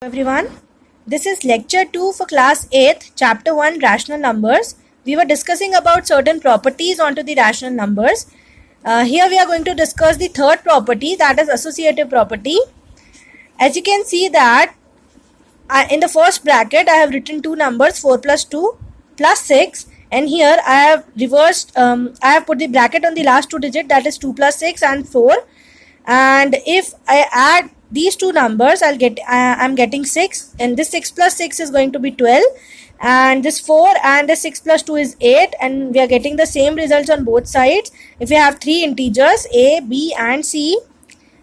Everyone, this is lecture 2 for class 8th, chapter 1, rational numbers. We were discussing about certain properties onto the rational numbers. Here we are going to discuss the third property, that is associative property. As you can see that in the first bracket I have written two numbers 4 plus 2 plus 6, and here I have reversed, I have put the bracket on the last two digit, that is 2 plus 6 and 4, and if I add these two numbers I'm getting 6, and this 6 plus 6 is going to be 12, and this 4 and this 6 plus 2 is 8, and we are getting the same results on both sides if we have three integers a, b and c.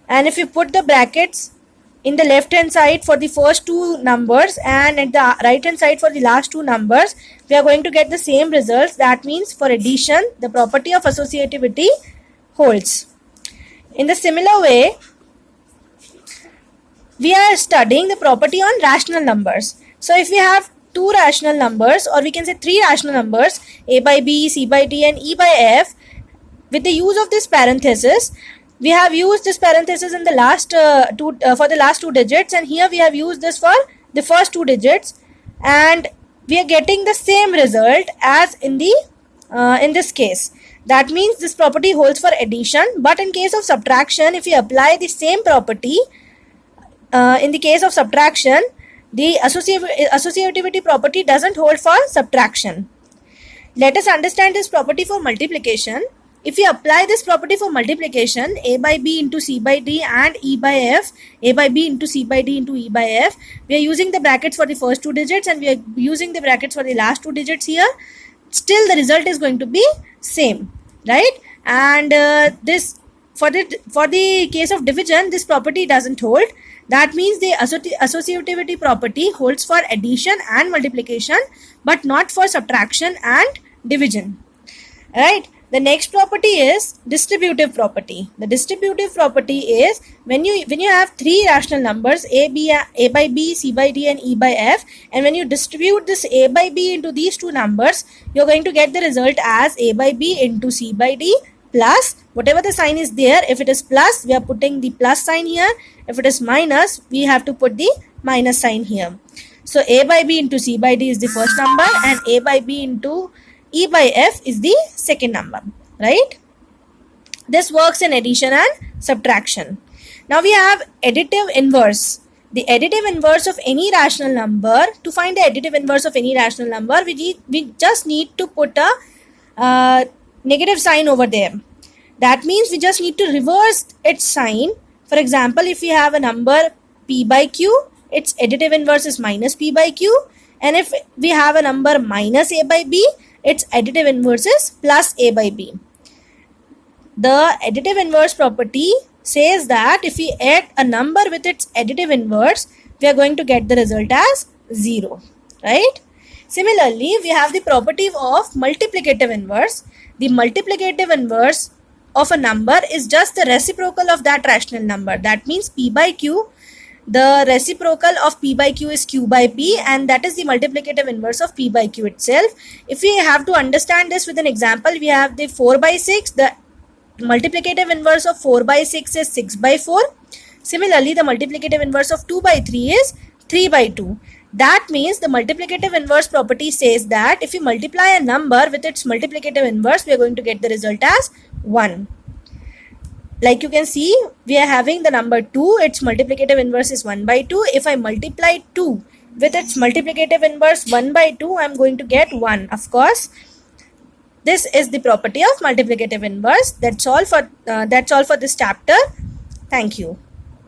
And if you put the brackets in the left hand side for the first two numbers and at the right hand side for the last two numbers, we are going to get the same results. That means for addition the property of associativity holds. In the similar way, we are studying the property on rational numbers. So if we have two rational numbers, or we can say three rational numbers, a by b, c by d and e by f, with the use of this parenthesis, we have used this parenthesis in the last for the last two digits, and here we have used this for the first two digits, and we are getting the same result as in the in this case. That means this property holds for addition. But in case of subtraction, if we apply the same property, in the case of subtraction, the associativity property doesn't hold for subtraction. Let us understand this property for multiplication. If we apply this property for multiplication, a by b into c by d and e by f, a by b into c by d into e by f, we are using the brackets for the first two digits and we are using the brackets for the last two digits here. Still the result is going to be same, right? And this for the case of division, this property doesn't hold. That means the associativity property holds for addition and multiplication, but not for subtraction and division, right? The next property is distributive property. The distributive property is when you have three rational numbers a by b, c by d and e by f, and when you distribute this a by b into these two numbers, you're going to get the result as a by b into c by d plus whatever the sign is there. If it is plus, we are putting the plus sign here. If it is minus, we have to put the minus sign here. So a by b into c by d is the first number, and a by b into e by f is the second number, right? This works in addition and subtraction. Now we have additive inverse. The additive inverse of any rational number. To find the additive inverse of any rational number, we just need to put a negative sign over there. That means we just need to reverse its sign. For example, if we have a number p by q, its additive inverse is minus p by q, and if we have a number minus a by b, its additive inverse is plus a by b. The additive inverse property says that if we add a number with its additive inverse, we are going to get the result as 0, right? Similarly, we have the property of multiplicative inverse. The multiplicative inverse of a number is just the reciprocal of that rational number. That means p by q. The reciprocal of p by q is q by p, and that is the multiplicative inverse of p by q itself. If we have to understand this with an example, we have the 4 by 6. The multiplicative inverse of 4 by 6 is 6 by 4. Similarly, the multiplicative inverse of 2 by 3 is 3 by 2. That means the multiplicative inverse property says that if we multiply a number with its multiplicative inverse, we are going to get the result as 1. Like you can see, we are having the number 2, its multiplicative inverse is 1 by 2. If I multiply 2 with its multiplicative inverse 1 by 2, I am going to get 1. Of course, this is the property of multiplicative inverse. That's all for this chapter. Thank you.